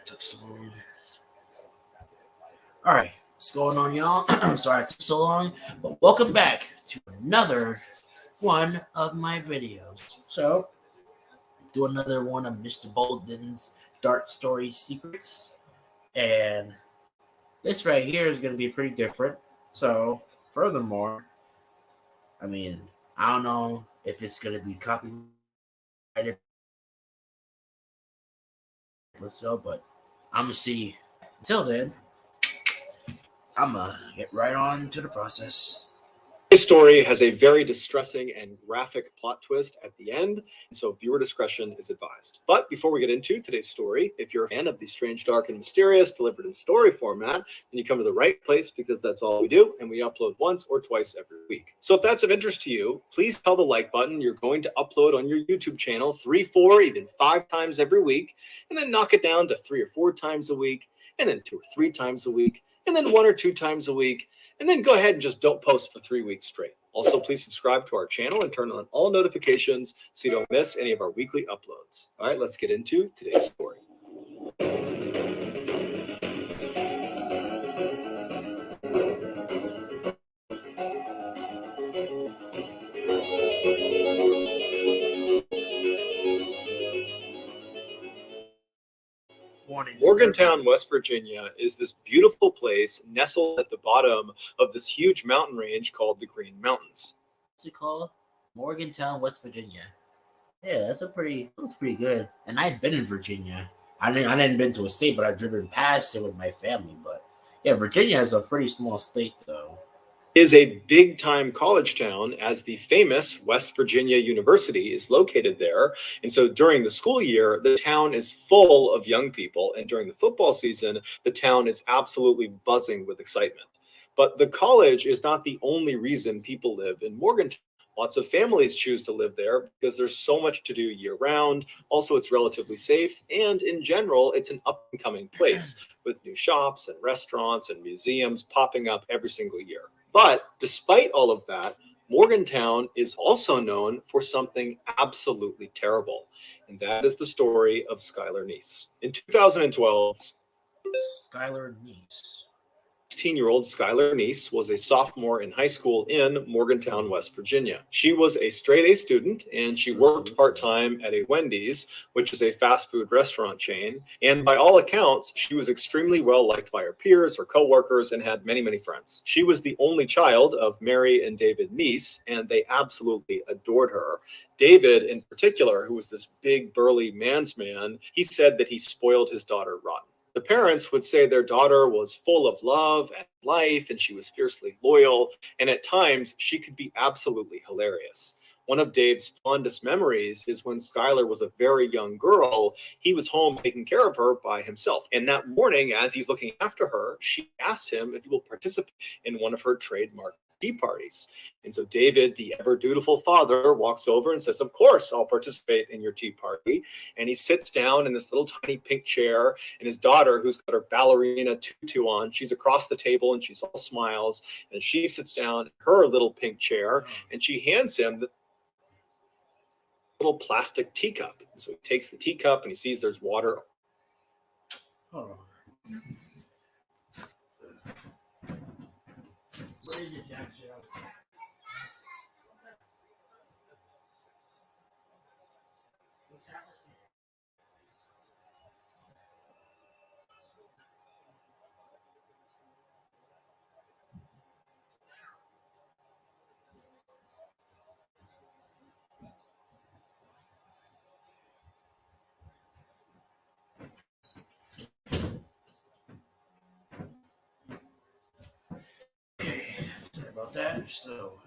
Took so long. All right, what's going on, y'all? I'm sorry it took so long, but welcome back to another one of my videos. So, do another one of Mr. Ballen's Dark Story Secrets, and this right here is going to be pretty different. So, furthermore, I mean, I don't know if it's going to be copyrighted or so, but I'm gonna see. Until then, I'm gonna get right on to the process. This story has a very distressing and graphic plot twist at the end, so viewer discretion is advised. But before we get into today's story, if you're a fan of the strange, dark, and mysterious delivered in story format, then you come to the right place because that's all we do, and we upload once or twice every week. So if that's of interest to you, please tell the like button you're going to upload on your YouTube channel 3, 4, even 5 times every week, and then knock it down to 3 or 4 times a week, and then 2 or 3 times a week, and then 1 or 2 times a week, and then go ahead and just don't post for 3 weeks straight. Also, please subscribe to our channel and turn on all notifications so you don't miss any of our weekly uploads. All right, let's get into today's story. Morgantown, West Virginia is this beautiful place nestled at the bottom of this huge mountain range called the Green Mountains. What's it called? Morgantown, West Virginia. Yeah, that's pretty good. And I've been in Virginia. I didn't been to a state, but I've driven past it with my family. But yeah, Virginia is a pretty small state, though. It is a big-time college town, as the famous West Virginia University is located there. And so during the school year, the town is full of young people. And during the football season, the town is absolutely buzzing with excitement. But the college is not the only reason people live in Morgantown. Lots of families choose to live there because there's so much to do year-round. Also, it's relatively safe. And in general, it's an up-and-coming place with new shops and restaurants and museums popping up every single year. But despite all of that, Morgantown is also known for something absolutely terrible, and that is the story of Skylar Neese. In 2012, Skylar Neese. 16-year-old Skylar Neese was a sophomore in high school in Morgantown, West Virginia. She was a straight-A student, and she worked part-time at a Wendy's, which is a fast food restaurant chain. And by all accounts, she was extremely well-liked by her peers, her co-workers, and had many, many friends. She was the only child of Mary and David Neese, and they absolutely adored her. David, in particular, who was this big, burly man's man, he said that he spoiled his daughter rotten. The parents would say their daughter was full of love and life, and she was fiercely loyal, and at times she could be absolutely hilarious. One of Dave's fondest memories is when Skylar was a very young girl. He was home taking care of her by himself. And that morning, as he's looking after her, she asks him if he will participate in one of her trademark tea parties. And so David, the ever dutiful father, walks over and says, "Of course, I'll participate in your tea party." And he sits down in this little tiny pink chair, and his daughter, who's got her ballerina tutu on, she's across the table and she's all smiles, and she sits down in her little pink chair, and she hands him the little plastic teacup. And so he takes the teacup and he sees there's water. Hold on. What is it, Jack? Sorry about that. So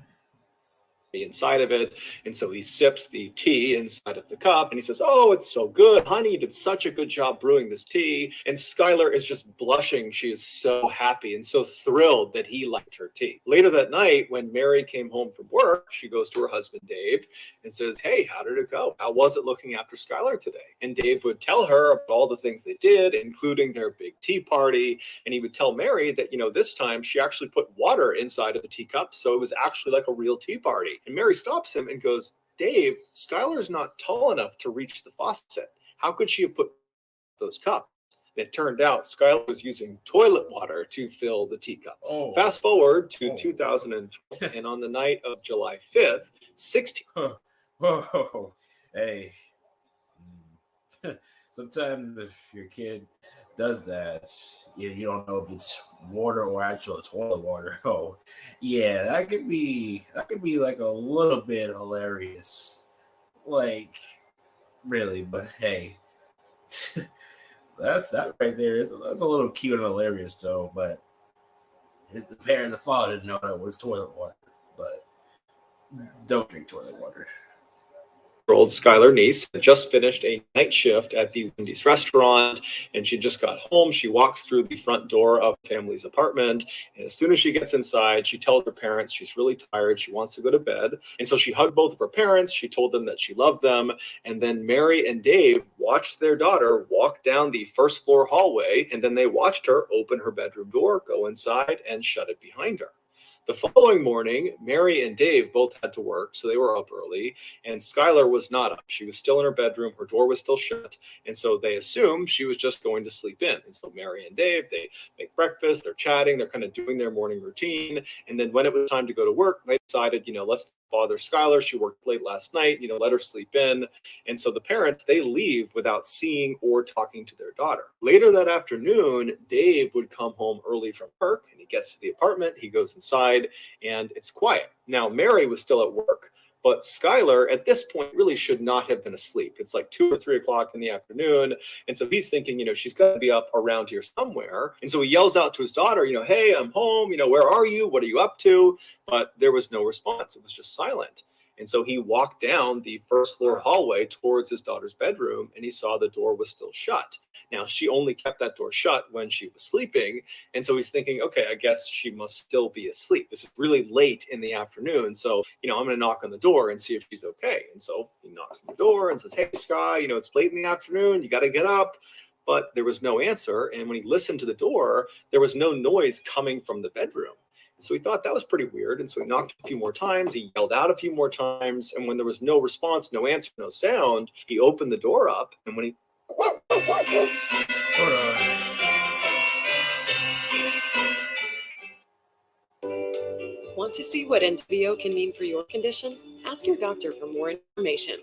Inside of it, and so he sips the tea inside of the cup, and he says, "Oh, it's so good, honey, you did such a good job brewing this tea." And Skylar is just blushing. She is so happy and so thrilled that he liked her tea. Later that night, when Mary came home from work, she goes to her husband Dave and says, "Hey, how did it go? How was it looking after Skylar today?" And Dave would tell her about all the things they did, including their big tea party. And he would tell Mary that, this time she actually put water inside of the teacup, so it was actually like a real tea party. And Mary stops him and goes, "Dave, Skylar's not tall enough to reach the faucet. How could she have put those cups?" And it turned out Skylar was using toilet water to fill the teacups. Oh. Fast forward to 2012, and on the night of July 5th, 16. Whoa. Hey. Sometimes if your kid does that, you don't know if it's water or actual toilet water. Oh, yeah, that could be like a little bit hilarious, like really. But hey, that right there that's a little cute and hilarious though. But the father didn't know that it was toilet water. But don't drink toilet water. Old Skylar niece had just finished a night shift at the Wendy's restaurant, and she just got home. She walks through the front door of the family's apartment, and as soon as she gets inside, she tells her parents she's really tired. She wants to go to bed, and so she hugged both of her parents. She told them that she loved them, and then Mary and Dave watched their daughter walk down the first floor hallway, and then they watched her open her bedroom door, go inside, and shut it behind her. The following morning, Mary and Dave both had to work, so they were up early, and Skylar was not up. She was still in her bedroom, her door was still shut, and so they assumed she was just going to sleep in. And so Mary and Dave, they make breakfast, they're chatting, they're kind of doing their morning routine, and then when it was time to go to work, they decided, let's bother Skylar. She worked late last night, let her sleep in. And so the parents, they leave without seeing or talking to their daughter. Later that afternoon, Dave would come home early from work, and he gets to the apartment, he goes inside, and it's quiet. Now, Mary was still at work, but Skylar at this point really should not have been asleep. It's like 2 or 3 o'clock in the afternoon. And so he's thinking, she's got to be up around here somewhere. And so he yells out to his daughter, hey, I'm home. Where are you? What are you up to? But there was no response. It was just silent. And so he walked down the first floor hallway towards his daughter's bedroom, and he saw the door was still shut. Now, she only kept that door shut when she was sleeping. And so he's thinking, okay, I guess she must still be asleep. This is really late in the afternoon. So, I'm going to knock on the door and see if she's okay. And so he knocks on the door and says, hey, Sky, it's late in the afternoon. You got to get up. But there was no answer. And when he listened to the door, there was no noise coming from the bedroom. So he thought that was pretty weird. And so he knocked a few more times. He yelled out a few more times. And when there was no response, no answer, no sound, he opened the door up. And when he... Hold on. Want to see what NWO can mean for your condition? Ask your doctor for more information.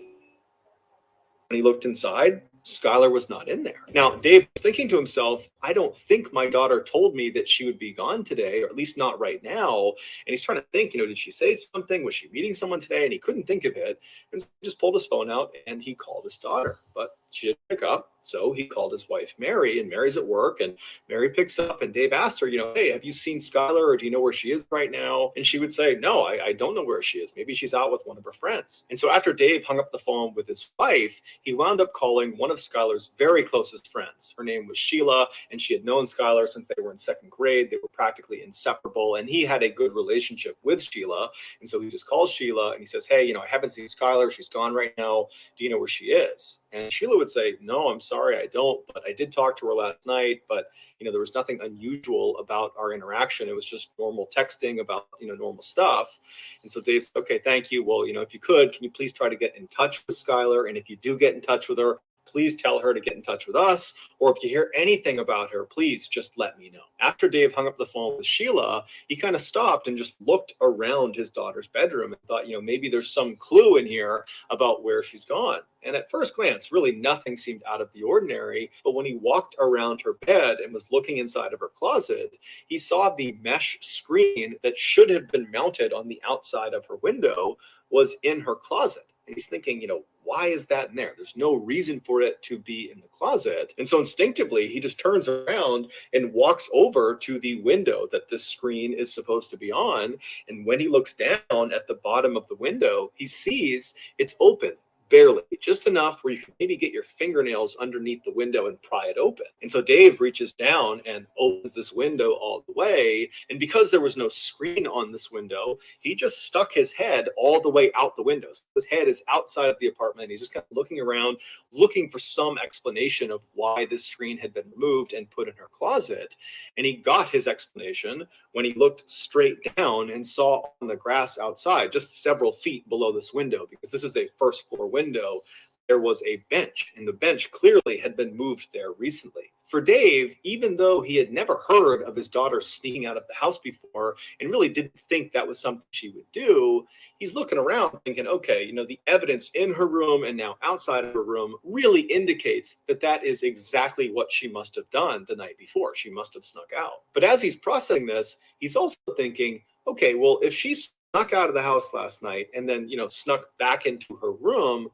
When he looked inside, Skylar was not in there. Now, Dave was thinking to himself, I don't think my daughter told me that she would be gone today, or at least not right now. And he's trying to think, did she say something? Was she meeting someone today? And he couldn't think of it. And so he just pulled his phone out and he called his daughter. But she didn't pick up. So he called his wife, Mary, and Mary's at work. And Mary picks up, and Dave asks her, hey, have you seen Skylar, or do you know where she is right now? And she would say, no, I don't know where she is. Maybe she's out with one of her friends. And so after Dave hung up the phone with his wife, he wound up calling one of Skylar's very closest friends. Her name was Sheila, and she had known Skylar since they were in second grade. They were practically inseparable, and he had a good relationship with Sheila. And so he just calls Sheila, and he says, hey, I haven't seen Skylar. She's gone right now. Do you know where she is? And Sheila would say, no, I'm sorry, I don't. But I did talk to her last night. But, there was nothing unusual about our interaction. It was just normal texting about, normal stuff. And so Dave said, okay, thank you. Well, if you could, can you please try to get in touch with Skylar? And if you do get in touch with her, please tell her to get in touch with us. Or if you hear anything about her, please just let me know. After Dave hung up the phone with Sheila, he kind of stopped and just looked around his daughter's bedroom and thought, maybe there's some clue in here about where she's gone. And at first glance, really nothing seemed out of the ordinary. But when he walked around her bed and was looking inside of her closet, he saw the mesh screen that should have been mounted on the outside of her window was in her closet. And he's thinking, why is that in there? There's no reason for it to be in the closet. And so instinctively, he just turns around and walks over to the window that this screen is supposed to be on. And when he looks down at the bottom of the window, he sees it's open. Barely, just enough where you can maybe get your fingernails underneath the window and pry it open. And so Dave reaches down and opens this window all the way. And because there was no screen on this window, he just stuck his head all the way out the window. So his head is outside of the apartment. He's just kind of looking around, looking for some explanation of why this screen had been removed and put in her closet. And he got his explanation when he looked straight down and saw on the grass outside, just several feet below this window, because this is a first floor window, there was a bench, and the bench clearly had been moved there recently. For Dave, even though he had never heard of his daughter sneaking out of the house before and really didn't think that was something she would do, he's looking around thinking, okay, the evidence in her room and now outside of her room really indicates that that is exactly what she must have done the night before. She must have snuck out. But as he's processing this, he's also thinking, okay, well, if she snuck out of the house last night and then, snuck back into her room,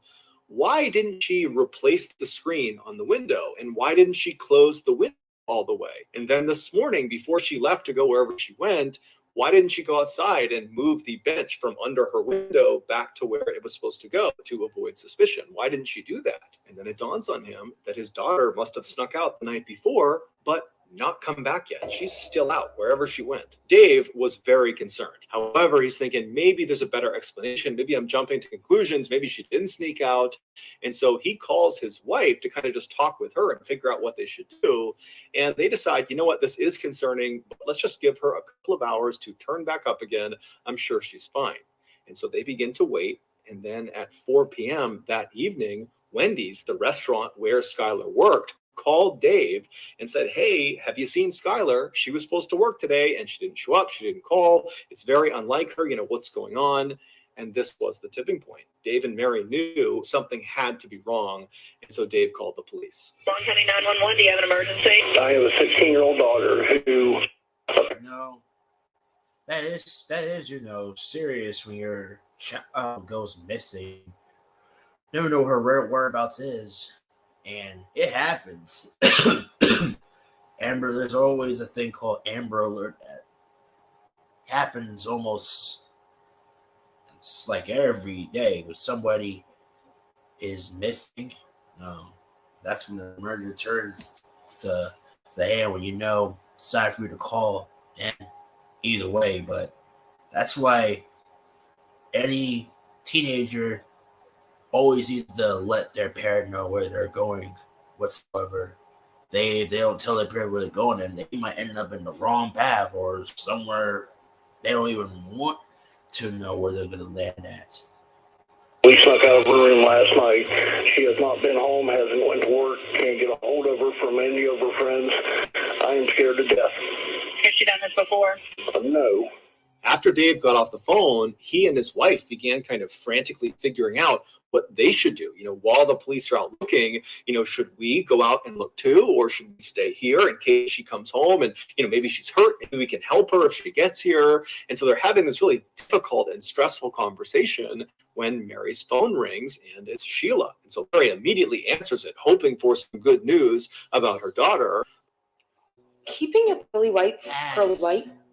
why didn't she replace the screen on the window? And why didn't she close the window all the way? And then this morning, before she left to go wherever she went, why didn't she go outside and move the bench from under her window back to where it was supposed to go to avoid suspicion? Why didn't she do that? And then it dawns on him that his daughter must have snuck out the night before, but not come back yet. She's still out wherever she went. Dave was very concerned. However, he's thinking maybe there's a better explanation. Maybe I'm jumping to conclusions. Maybe she didn't sneak out. And so he calls his wife to kind of just talk with her and figure out what they should do. And they decide, you know what, this is concerning, but let's just give her a couple of hours to turn back up again. I'm sure she's fine. And so they begin to wait. And then at 4 p.m. that evening, Wendy's, the restaurant where Skylar worked, called Dave and said, hey, have you seen Skylar? She was supposed to work today and she didn't show up. She didn't call. It's very unlike her. What's going on? And this was the tipping point. Dave and Mary knew something had to be wrong. And so Dave called the police. Long County 911, do you have an emergency? I have a 16-year-old daughter who... No. That is, serious when your child goes missing. Never know her whereabouts is. And it happens. Amber, there's always a thing called Amber Alert that happens almost, it's like every day when somebody is missing. That's when the murder turns to the hand when it's time for you to call. And either way, but that's why any teenager always needs to let their parent know where they're going whatsoever. They don't tell their parent where they're going, and they might end up in the wrong path or somewhere they don't even want to know where they're going to land at. We snuck out of her room last night. She has not been home, hasn't went to work, can't get a hold of her from any of her friends. I am scared to death. Has she done this before? No. After Dave got off the phone, he and his wife began kind of frantically figuring out what they should do. While the police are out looking, should we go out and look too, or should we stay here in case she comes home and, maybe she's hurt, maybe we can help her if she gets here. And so they're having this really difficult and stressful conversation when Mary's phone rings, and it's Sheila. And so Mary immediately answers it, hoping for some good news about her daughter. Keeping it pearly white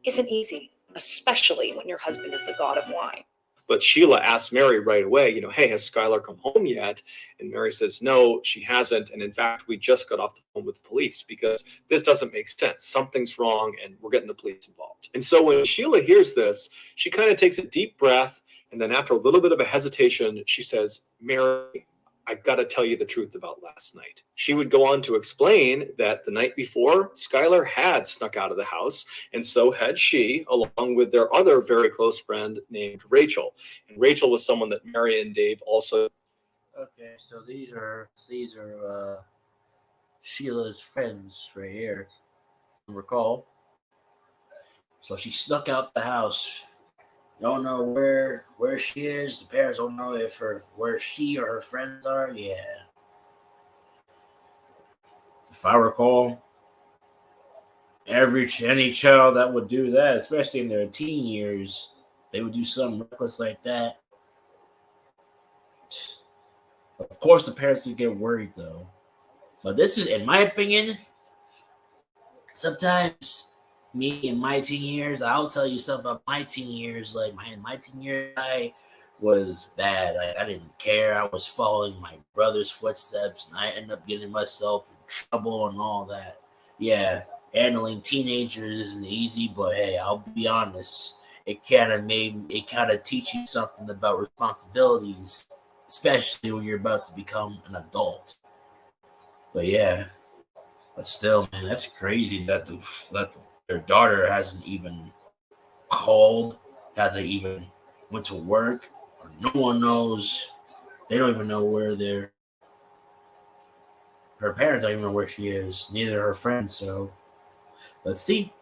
isn't easy, especially when your husband is the god of wine. But Sheila asks Mary right away, hey, has Skylar come home yet? And Mary says, no, she hasn't. And in fact, we just got off the phone with the police because this doesn't make sense. Something's wrong and we're getting the police involved. And so when Sheila hears this, she kind of takes a deep breath. And then after a little bit of a hesitation, she says, Mary, I got to tell you the truth about last night. She would go on to explain that the night before, Skylar had snuck out of the house, and so had she, along with their other very close friend named Rachel. And Rachel was someone that Mary and Dave also. Okay, so these are Sheila's friends right here. Recall. So she snuck out the house. Don't know where she is. The parents don't know where she or her friends are. Yeah. If I recall, any child that would do that, especially in their teen years, they would do something reckless like that. Of course, the parents would get worried, though. But this is, in my opinion, sometimes me in my teen years, I'll tell you something about my teen years. Like my teen years, I was bad. Like I didn't care. I was following my brother's footsteps, and I ended up getting myself in trouble and all that. Yeah, handling teenagers isn't easy, but hey, I'll be honest. It kind of teach you something about responsibilities, especially when you're about to become an adult. But yeah, but still, man, that's crazy that their daughter hasn't even called, hasn't even went to work, or no one knows. They don't even know where their her parents don't even know where she is. Neither her friends. So let's see.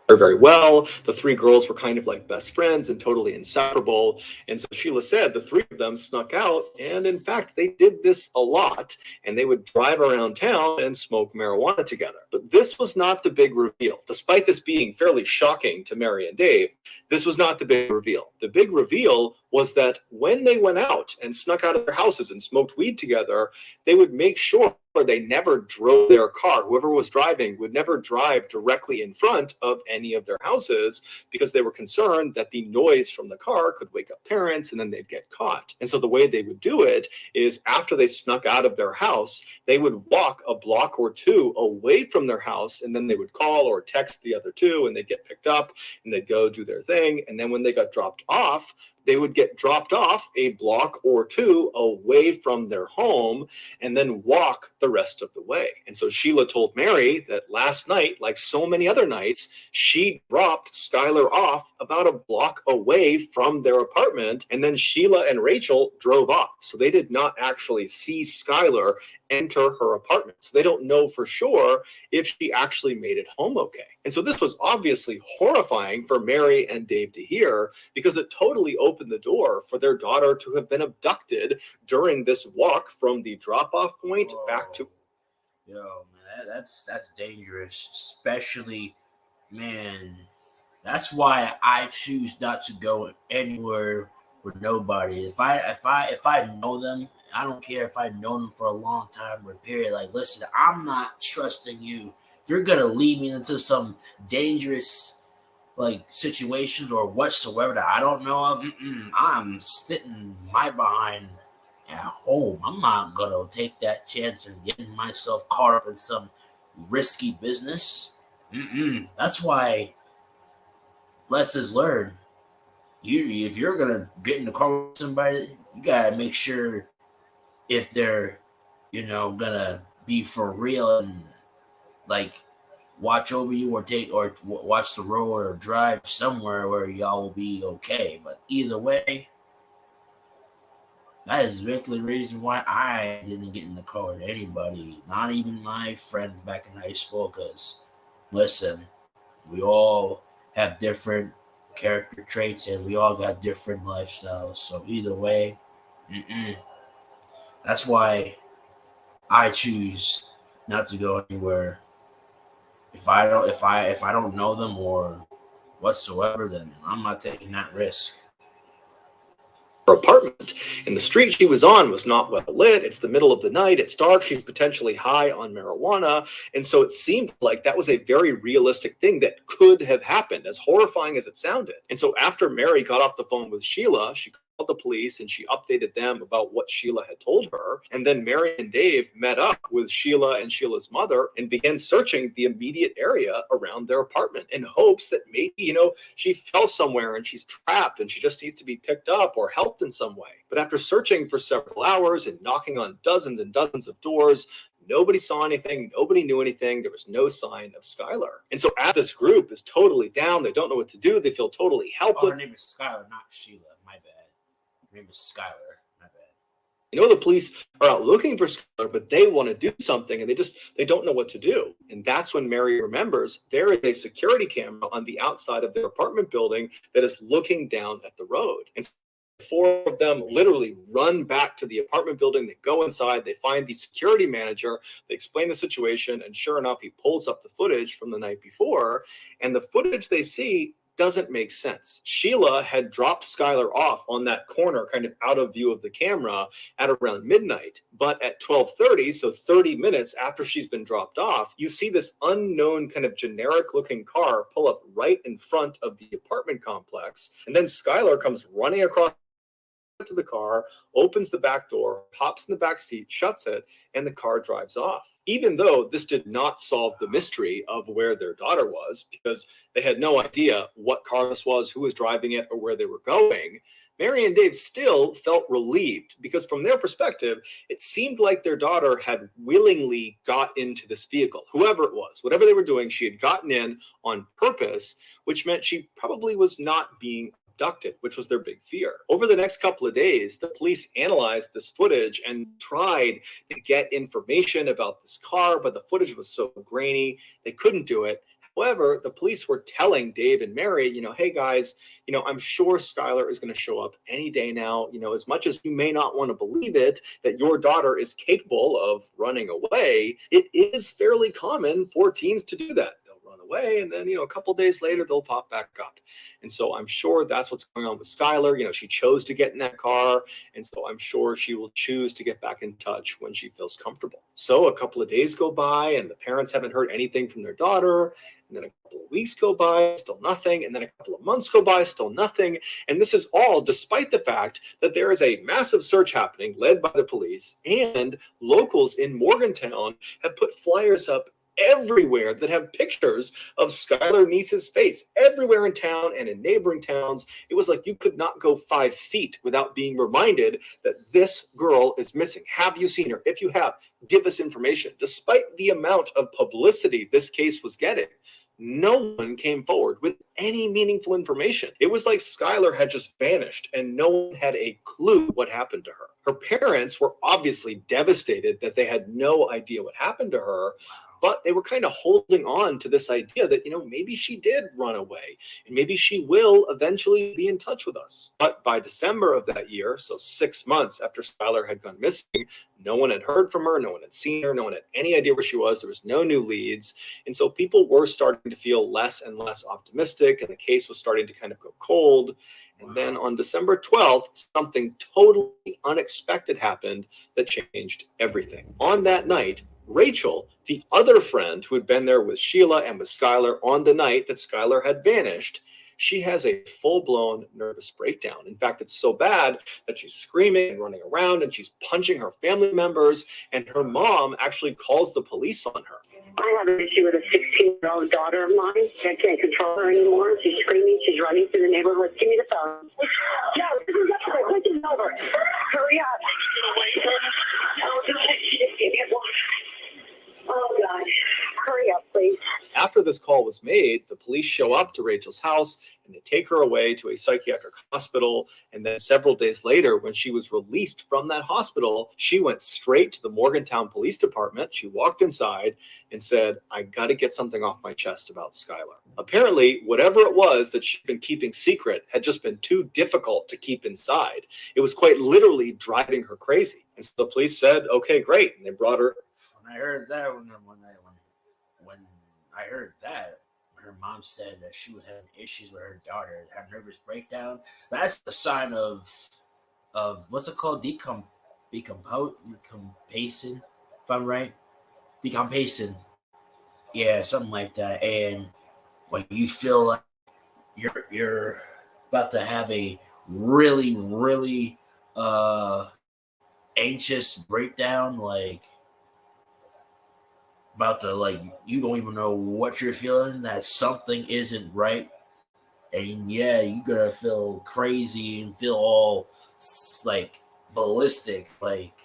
Very well. The three girls were kind of like best friends and totally inseparable. And so Sheila said the three of them snuck out. And in fact, they did this a lot. And they would drive around town and smoke marijuana together. But this was not the big reveal. Despite this being fairly shocking to Mary and Dave, this was not the big reveal. The big reveal was that when they went out and snuck out of their houses and smoked weed together, they would make sure they never drove their car. Whoever was driving would never drive directly in front of any of their houses because they were concerned that the noise from the car could wake up parents and then they'd get caught. And so the way they would do it is after they snuck out of their house, they would walk a block or two away from their house, and then they would call or text the other two, and they'd get picked up and they'd go do their thing. And then when they got dropped off, they would get dropped off a block or two away from their home and then walk the rest of the way. And so Sheila told Mary that last night, like so many other nights, she dropped Skylar off about a block away from their apartment, and then Sheila and Rachel drove off. So they did not actually see Skylar enter her apartment. So they don't know for sure if she actually made it home okay. And so this was obviously horrifying for Mary and Dave to hear, because it totally opened the door for their daughter to have been abducted during this walk from the drop-off point back to... Yo, man, that's dangerous. Especially, man, that's why I choose not to go anywhere with nobody. If I know them, I don't care if I know them for a long time or a period. Like, listen, I'm not trusting you. If you're gonna lead me into some dangerous like situations or whatsoever that I don't know of, I'm sitting my behind at home. I'm not gonna take that chance and getting myself caught up in some risky business. That's why lessons learned. If you're gonna get in the car with somebody, you gotta make sure if they're, gonna be for real and like watch over you or watch the road or drive somewhere where y'all will be okay. But either way, that is basically the reason why I didn't get in the car with anybody, not even my friends back in high school. Because listen, we all have different character traits and we all got different lifestyles. So either way, that's why I choose not to go anywhere. If I don't know them or whatsoever, then I'm not taking that risk. Her apartment, and the street she was on was not well lit. It's the middle of the night. It's dark. She's potentially high on marijuana. And so it seemed like that was a very realistic thing that could have happened, as horrifying as it sounded. And so after Mary got off the phone with Sheila, she called the police and she updated them about what Sheila had told her. And then Mary and Dave met up with Sheila and Sheila's mother and began searching the immediate area around their apartment in hopes that maybe, she fell somewhere and she's trapped and she just needs to be picked up or helped in some way. But after searching for several hours and knocking on dozens and dozens of doors, nobody saw anything. Nobody knew anything. There was no sign of Skylar. And so as this group is totally down, they don't know what to do. They feel totally helpless. Oh, her name is Skylar, not Sheila. My bad. Her name is Skylar. My bad. The police are out looking for Skylar, but they want to do something and they don't know what to do. And that's when Mary remembers there is a security camera on the outside of their apartment building that is looking down at the road. And four of them literally run back to the apartment building. They go inside, they find the security manager, they explain the situation, and sure enough, he pulls up the footage from the night before, and the footage they see doesn't make sense. Sheila had dropped Skylar off on that corner, kind of out of view of the camera at around midnight. But at 12:30, so 30 minutes after she's been dropped off, you see this unknown kind of generic looking car pull up right in front of the apartment complex. And then Skylar comes running across to the car, opens the back door, hops in the back seat, shuts it, and the car drives off. Even though this did not solve the mystery of where their daughter was, because they had no idea what car this was, who was driving it, or where they were going, Mary and Dave still felt relieved, because from their perspective, it seemed like their daughter had willingly got into this vehicle. Whoever it was, whatever they were doing, she had gotten in on purpose, which meant she probably was not being abducted, which was their big fear. Over the next couple of days, the police analyzed this footage and tried to get information about this car, but the footage was so grainy, they couldn't do it. However, the police were telling Dave and Mary, hey guys, I'm sure Skylar is going to show up any day now. As much as you may not want to believe it, that your daughter is capable of running away, it is fairly common for teens to do that. They'll run away, and then, a couple days later, they'll pop back up. And so I'm sure that's what's going on with Skylar. She chose to get in that car, and so I'm sure she will choose to get back in touch when she feels comfortable. So a couple of days go by, and the parents haven't heard anything from their daughter. And then a couple of weeks go by, still nothing. And then a couple of months go by, still nothing. And this is all despite the fact that there is a massive search happening led by the police, and locals in Morgantown have put flyers up everywhere that have pictures of Skylar Neese's face everywhere in town and in neighboring towns. It was like you could not go 5 feet without being reminded that this girl is missing. Have you seen her? If you have, give us information. Despite the amount of publicity this case was getting, no one came forward with any meaningful information. It was like Skylar had just vanished and no one had a clue what happened to her. Her parents were obviously devastated that they had no idea what happened to her, but they were kind of holding on to this idea that, maybe she did run away and maybe she will eventually be in touch with us. But by December of that year, so 6 months after Skylar had gone missing, no one had heard from her, no one had seen her, no one had any idea where she was. There was no new leads. And so people were starting to feel less and less optimistic, and the case was starting to kind of go cold. And then on December 12th, something totally unexpected happened that changed everything. On that night, Rachel, the other friend who had been there with Sheila and with Skylar on the night that Skylar had vanished, she has a full-blown nervous breakdown. In fact, it's so bad that she's screaming and running around and she's punching her family members, and her mom actually calls the police on her. I have an issue with a 16-year-old daughter of mine. I can't control her anymore. She's screaming. She's running through the neighborhood. Give me the phone. No, this is over. This is over. Hurry up. Oh, God. Hurry up, please. After this call was made, the police show up to Rachel's house and they take her away to a psychiatric hospital. And then several days later, when she was released from that hospital, she went straight to the Morgantown Police Department. She walked inside and said, I got to get something off my chest about Skylar. Apparently, whatever it was that she'd been keeping secret had just been too difficult to keep inside. It was quite literally driving her crazy. And so the police said, okay, great. And they brought her. When I heard that, when I heard that, when her mom said that she was having issues with her daughter, had nervous breakdown, that's the sign of what's it called? Decompasing, if I'm right. Decompasing. Yeah, something like that. And when you feel like you're about to have a really, really anxious breakdown, like about to, like, you don't even know what you're feeling, that something isn't right. And yeah, you're gonna feel crazy and feel all like ballistic. Like,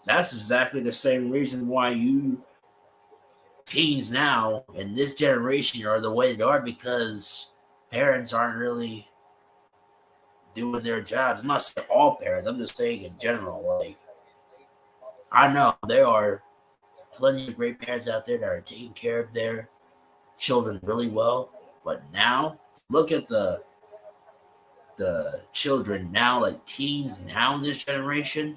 that's exactly the same reason why you teens now in this generation are the way they are, because parents aren't really doing their jobs. I'm not saying all parents, I'm just saying in general. Like, I know there are plenty of great parents out there that are taking care of their children really well, but now look at the children now, like teens now in this generation,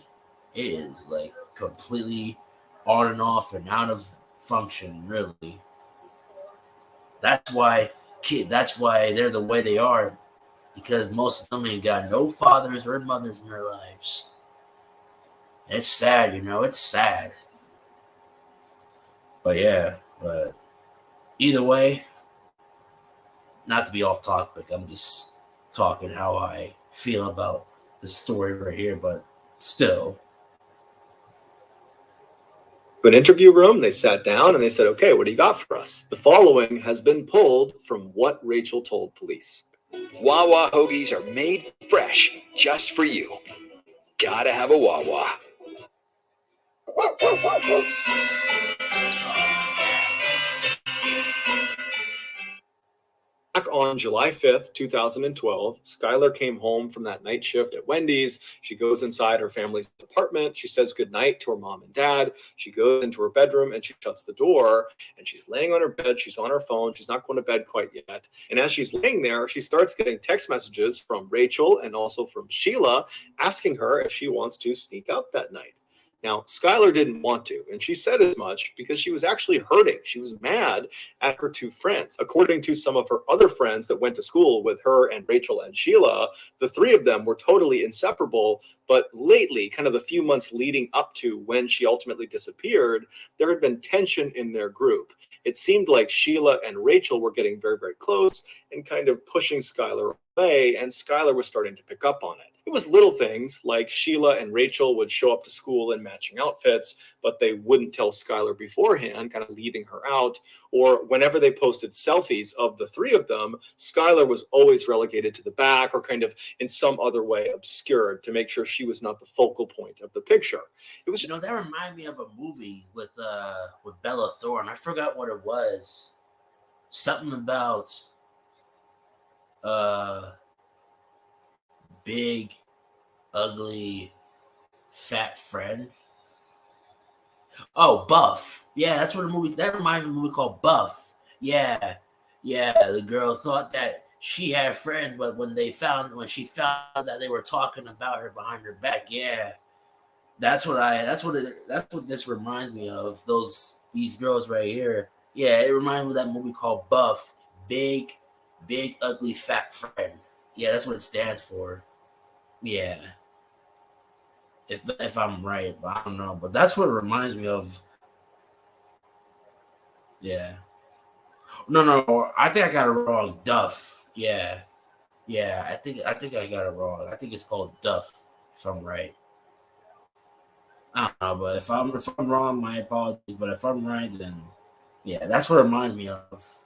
it is like completely on and off and out of function, really. That's why they're the way they are, because most of them ain't got no fathers or mothers in their lives. It's sad, it's sad. But yeah, but either way, not to be off topic, I'm just talking how I feel about the story right here, but still. An interview room, they sat down and they said, okay, what do you got for us? The following has been pulled from what Rachel told police. Wawa hoagies are made fresh just for you. Gotta have a Wawa. Back on July 5th, 2012, Skylar came home from that night shift at Wendy's. She goes inside her family's apartment. She says goodnight to her mom and dad. She goes into her bedroom and she shuts the door. And she's laying on her bed. She's on her phone. She's not going to bed quite yet. And as she's laying there, she starts getting text messages from Rachel and also from Sheila asking her if she wants to sneak out that night. Now, Skylar didn't want to, and she said as much because she was actually hurting. She was mad at her two friends. According to some of her other friends that went to school with her and Rachel and Sheila, the three of them were totally inseparable. But lately, kind of the few months leading up to when she ultimately disappeared, there had been tension in their group. It seemed like Sheila and Rachel were getting very, very close and kind of pushing Skylar away, and Skylar was starting to pick up on it. It was little things like Sheila and Rachel would show up to school in matching outfits, but they wouldn't tell Skylar beforehand, kind of leaving her out. Or whenever they posted selfies of the three of them, Skylar was always relegated to the back or kind of in some other way obscured to make sure she was not the focal point of the picture. It was, that reminded me of a movie with Bella Thorne. I forgot what it was. Something about big, ugly, fat friend. Oh, Buff. Yeah, that's what the movie. That reminds me of a movie called Buff. Yeah. The girl thought that she had a friend, but when she found that they were talking about her behind her back, yeah. That's what this reminds me of. These girls right here. Yeah, it reminds me of that movie called Buff. Big, ugly, fat friend. Yeah, that's what it stands for. Yeah. If I'm right, but I don't know. But that's what it reminds me of. Yeah. No, I think I got it wrong. Duff. Yeah. I think I got it wrong. I think it's called Duff, if I'm right. I don't know, but if I'm wrong, my apologies. But if I'm right, then yeah, that's what it reminds me of.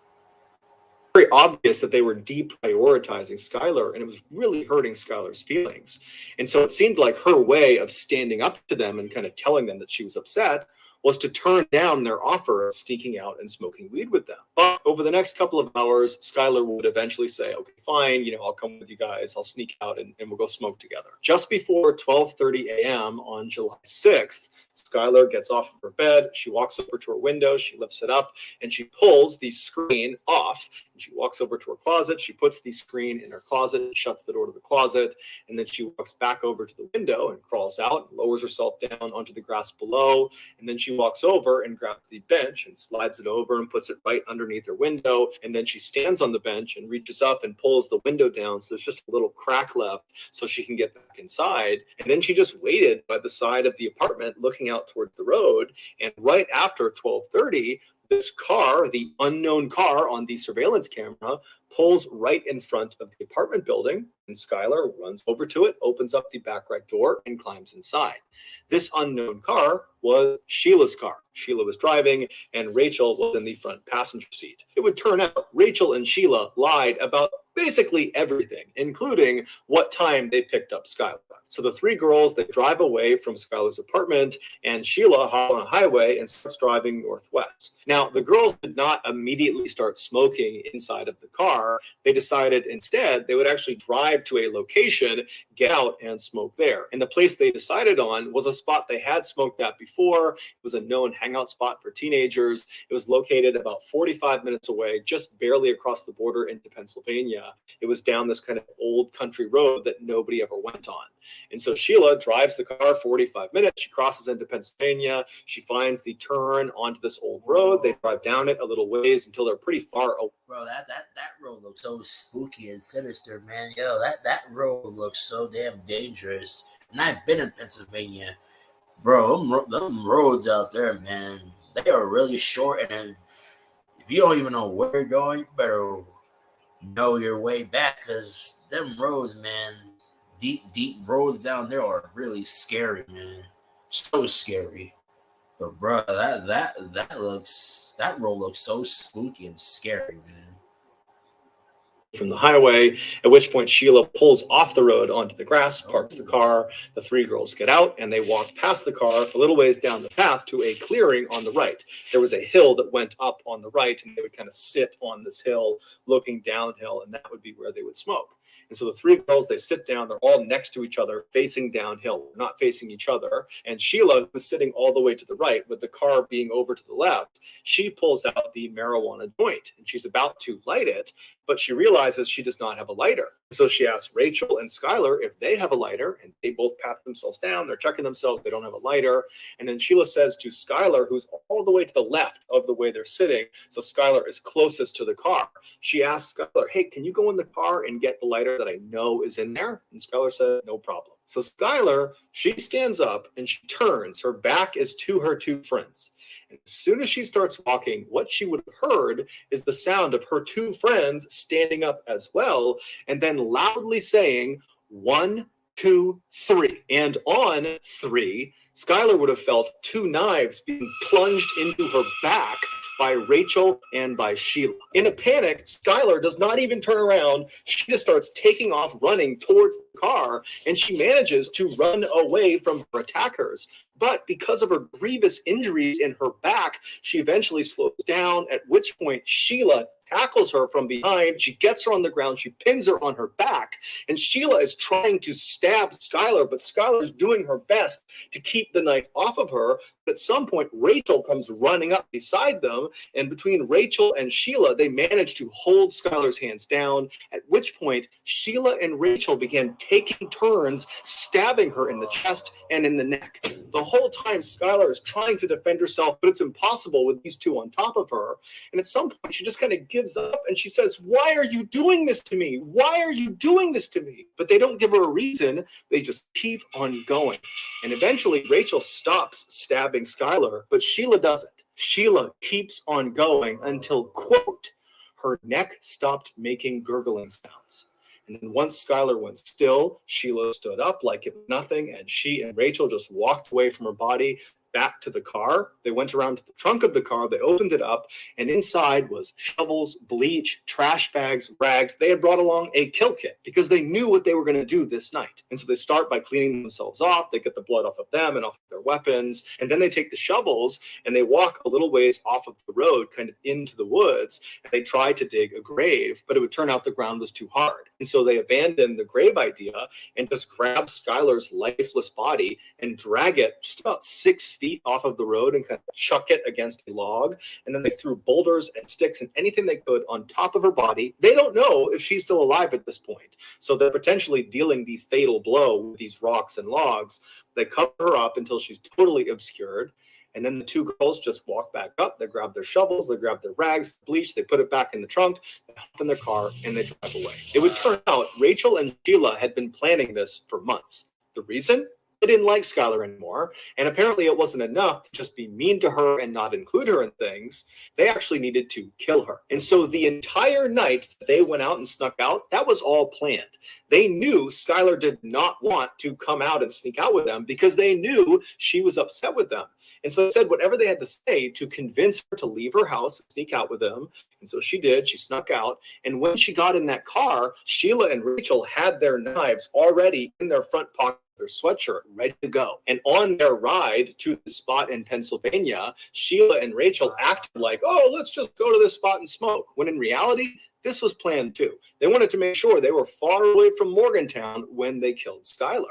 very obvious that they were deprioritizing Skylar, and it was really hurting Skylar's feelings. And so it seemed like her way of standing up to them and kind of telling them that she was upset was to turn down their offer of sneaking out and smoking weed with them. But over the next couple of hours, Skylar would eventually say, okay, fine, I'll come with you guys. I'll sneak out and we'll go smoke together. Just before 12:30 a.m. on July 6th, Skylar gets off of her bed. She walks over to her window. She lifts it up and she pulls the screen off. And she walks over to her closet. She puts the screen in her closet, shuts the door to the closet, and then she walks back over to the window and crawls out, and lowers herself down onto the grass below. And then she walks over and grabs the bench and slides it over and puts it right underneath her window. And then she stands on the bench and reaches up and pulls the window down. So there's just a little crack left so she can get back inside. And then she just waited by the side of the apartment looking out towards the road. And right after 12:30, this car, the unknown car on the surveillance camera, pulls right in front of the apartment building, and Skylar runs over to it, opens up the back right door, and climbs inside. This unknown car was Sheila's car. Sheila was driving, and Rachel was in the front passenger seat. It would turn out Rachel and Sheila lied about basically everything, including what time they picked up Skylar. So the three girls, they drive away from Skylar's apartment, and Sheila hops on a highway and starts driving northwest. Now, the girls did not immediately start smoking inside of the car. They decided instead they would actually drive to a location, get out, and smoke there. And the place they decided on was a spot they had smoked at before. It was a known hangout spot for teenagers. It was located about 45 minutes away, just barely across the border into Pennsylvania. It was down this kind of old country road that nobody ever went on. And so Sheila drives the car 45 minutes. She crosses into Pennsylvania. She finds the turn onto this old road. They drive down it a little ways until they're pretty far away. Bro, that road looks so spooky and sinister, man. Yo, that road looks so damn dangerous. And I've been in Pennsylvania. Bro, them roads out there, man, they are really short. And if you don't even know where you're going, you better know your way back, because them roads, man, deep roads down there are really scary, man. So scary. But bro, that road looks so spooky and scary, man. from the highway, at which point Sheila pulls off the road onto the grass, parks the car. The three girls get out and they walk past the car a little ways down the path to a clearing on the right. There was a hill that went up on the right, and they would kind of sit on this hill looking downhill, and that would be where they would smoke. And so the three girls, they sit down, they're all next to each other, facing downhill, not facing each other. And Sheila was sitting all the way to the right with the car being over to the left. She pulls out the marijuana joint and she's about to light it, but she realizes she does not have a lighter. So she asks Rachel and Skylar if they have a lighter, and they both pat themselves down. They're checking themselves. They don't have a lighter. And then Sheila says to Skylar, who's all the way to the left of the way they're sitting, so Skylar is closest to the car. She asks Skylar, hey, can you go in the car and get the lighter that I know is in there? And Skylar said, no problem. So Skylar, she stands up and she turns. Her back is to her two friends. And as soon as she starts walking, what she would have heard is the sound of her two friends standing up as well, and then loudly saying, 1, 2, 3. And on 3, Skylar would have felt two knives being plunged into her back by Rachel and by Sheila. In a panic, Skylar does not even turn around. She just starts taking off running towards the car, and she manages to run away from her attackers. But because of her grievous injuries in her back, she eventually slows down, at which point Sheila tackles her from behind. She gets her on the ground. She pins her on her back. And Sheila is trying to stab Skylar, but Skylar is doing her best to keep the knife off of her. But at some point, Rachel comes running up beside them. And between Rachel and Sheila, they manage to hold Skylar's hands down, at which point Sheila and Rachel began taking turns stabbing her in the chest and in the neck. The whole time, Skylar is trying to defend herself, but it's impossible with these two on top of her. And at some point, she just kind of gives up and she says, why are you doing this to me? Why are you doing this to me? But they don't give her a reason. They just keep on going. And eventually, Rachel stops stabbing Skylar, but Sheila doesn't. Sheila keeps on going until, quote, her neck stopped making gurgling sounds. And then once Skylar went still, Sheila stood up like it was nothing, and she and Rachel just walked away from her body back to the car. They went around to the trunk of the car, they opened it up, and inside was shovels, bleach, trash bags, rags. They had brought along a kill kit because they knew what they were going to do this night. And so they start by cleaning themselves off. They get the blood off of them and off of their weapons, and then they take the shovels and they walk a little ways off of the road, kind of into the woods, and they try to dig a grave, but it would turn out the ground was too hard. And so they abandoned the grave idea and just grab Skylar's lifeless body and drag it just about 6 feet off of the road and kind of chuck it against a log. And then they threw boulders and sticks and anything they could on top of her body. They don't know if she's still alive at this point. So they're potentially dealing the fatal blow with these rocks and logs. They cover her up until she's totally obscured. And then the two girls just walk back up. They grab their shovels, they grab their rags, bleach, they put it back in the trunk, they hop in their car, and they drive away. It would turn out Rachel and Sheila had been planning this for months. The reason? They didn't like Skylar anymore, and apparently it wasn't enough to just be mean to her and not include her in things. They actually needed to kill her. And so the entire night that they went out and snuck out, that was all planned. They knew Skylar did not want to come out and sneak out with them because they knew she was upset with them. And so they said whatever they had to say to convince her to leave her house and sneak out with them. And so she did. She snuck out. And when she got in that car, Sheila and Rachel had their knives already in their front pocket, their sweatshirt, ready to go. And on their ride to the spot in Pennsylvania, Sheila and Rachel acted like, oh, let's just go to this spot and smoke. When in reality, this was planned too. They wanted to make sure they were far away from Morgantown when they killed Skylar.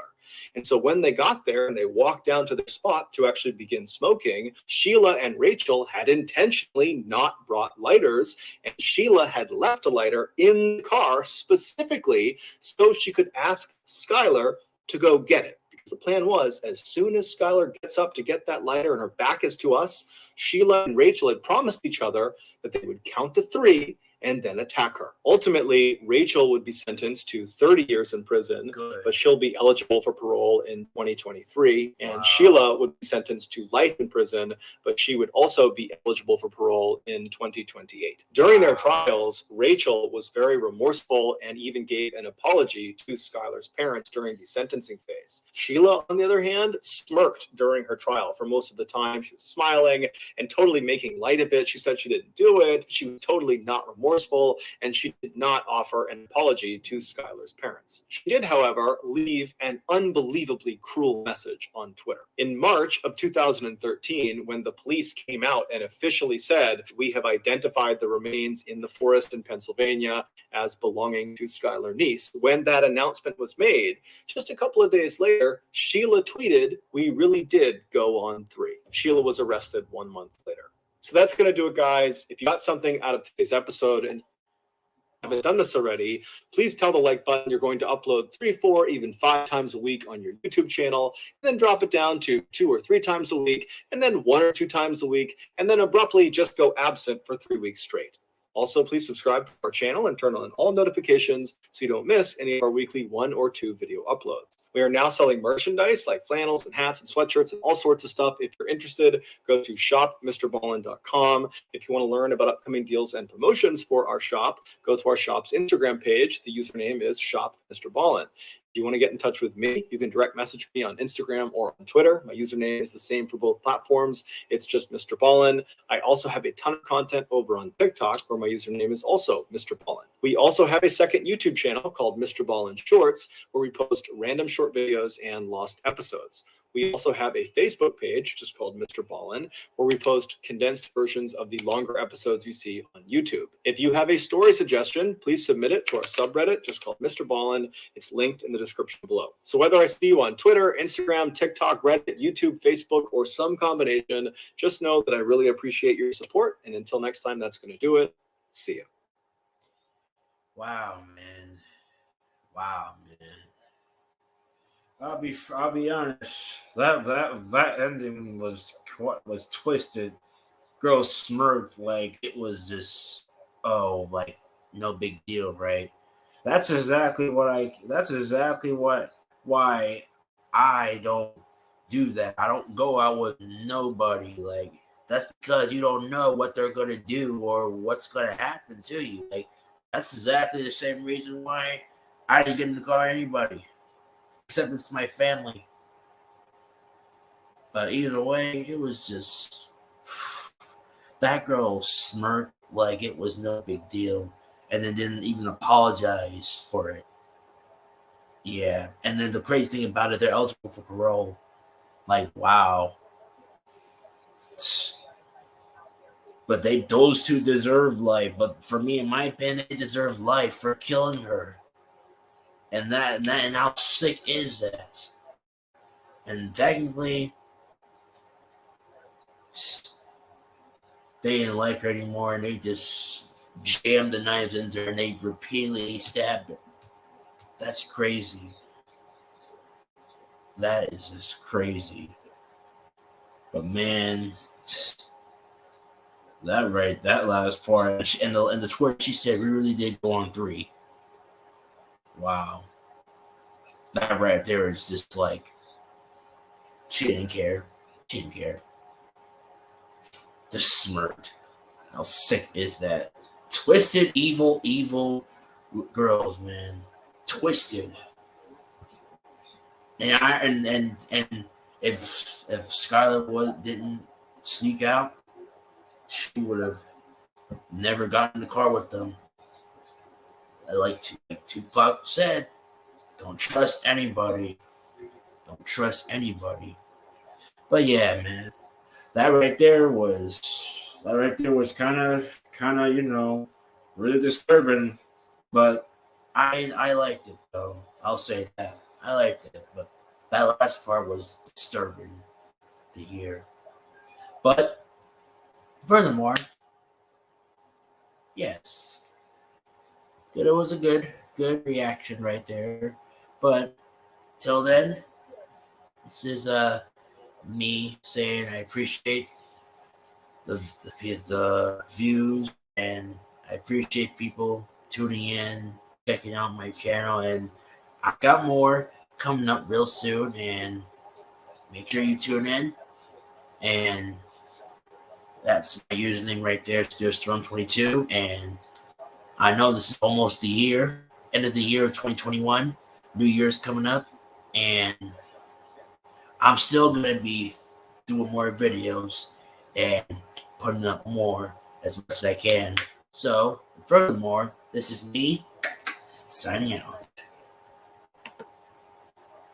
And so when they got there and they walked down to their spot to actually begin smoking, Sheila and Rachel had intentionally not brought lighters, and Sheila had left a lighter in the car specifically so she could ask Skylar to go get it. Because the plan was, as soon as Skylar gets up to get that lighter and her back is to us, Sheila and Rachel had promised each other that they would count to 3 and then attack her. Ultimately, Rachel would be sentenced to 30 years in prison, but she'll be eligible for parole in 2023. And Sheila would be sentenced to life in prison, but she would also be eligible for parole in 2028. During their trials, Rachel was very remorseful and even gave an apology to Skylar's parents during the sentencing phase. Sheila, on the other hand, smirked during her trial. For most of the time, she was smiling and totally making light of it. She said she didn't do it. She was totally not remorseful. remorseful, and she did not offer an apology to Skylar's parents. She did, however, leave an unbelievably cruel message on Twitter. In March of 2013, when the police came out and officially said, "We have identified the remains in the forest in Pennsylvania as belonging to Skylar Neese," when that announcement was made, just a couple of days later, Sheila tweeted, "We really did go on 3." Sheila was arrested 1 month later. So that's going to do it, guys. If you got something out of today's episode and haven't done this already, please tell the like button. You're going to upload 3, 4, even 5 times a week on your YouTube channel, and then drop it down to 2 or 3 times a week, and then 1 or 2 times a week, and then abruptly just go absent for 3 weeks straight. Also, please subscribe to our channel and turn on all notifications so you don't miss any of our weekly 1 or 2 video uploads. We are now selling merchandise like flannels and hats and sweatshirts and all sorts of stuff. If you're interested, go to shopmrballen.com. If you want to learn about upcoming deals and promotions for our shop, go to our shop's Instagram page. The username is shopmrballen. If you want to get in touch with me, you can direct message me on Instagram or on Twitter. My username is the same for both platforms. It's just Mr. Ballen. I also have a ton of content over on TikTok, where my username is also Mr. Ballen. We also have a second YouTube channel called Mr. Ballen Shorts, where we post random short videos and lost episodes. We also have a Facebook page just called Mr. Ballen, where we post condensed versions of the longer episodes you see on YouTube. If you have a story suggestion, please submit it to our subreddit just called Mr. Ballen. It's linked in the description below. So whether I see you on Twitter, Instagram, TikTok, Reddit, YouTube, Facebook, or some combination, just know that I really appreciate your support. And until next time, that's going to do it. See you. Wow, man. Wow, man. I'll be honest. That ending was twisted. Girl smirked like it was just like no big deal, right? That's exactly why I don't do that. I don't go out with nobody. Like, that's because you don't know what they're gonna do or what's gonna happen to you. Like, that's exactly the same reason why I didn't get in the car with anybody, except it's my family. But either way, it was just, that girl smirked like it was no big deal, and then didn't even apologize for it. Yeah, and then the crazy thing about it, they're eligible for parole. Like, wow. But those two deserve life. But for me, in my opinion, they deserve life for killing her. And how sick is that? And technically, they didn't like her anymore, and they just jammed the knives into her, and they repeatedly stabbed her. That's crazy. That is just crazy. But man, that last part, and the Twitter, she said, "We really did go on 3." Wow. That right there is just like, she didn't care. She didn't care. Just smirked. How sick is that? Twisted, evil girls, man. Twisted. And if Skylar didn't sneak out, she would have never gotten in the car with them. Like Tupac said, don't trust anybody. Don't trust anybody. But yeah, man, that right there was kind of really disturbing. But I liked it though. I'll say that. I liked it, but that last part was disturbing to hear. But furthermore, yes, it was a good reaction right there. But till then, this is me saying I appreciate the views, and I appreciate people tuning in, checking out my channel, and I got more coming up real soon, and make sure you tune in. And that's my username right there, SteelStorm22. And I know this is almost the year, end of the year of 2021. New Year's coming up, and I'm still going to be doing more videos and putting up more as much as I can. So, furthermore, this is me signing out.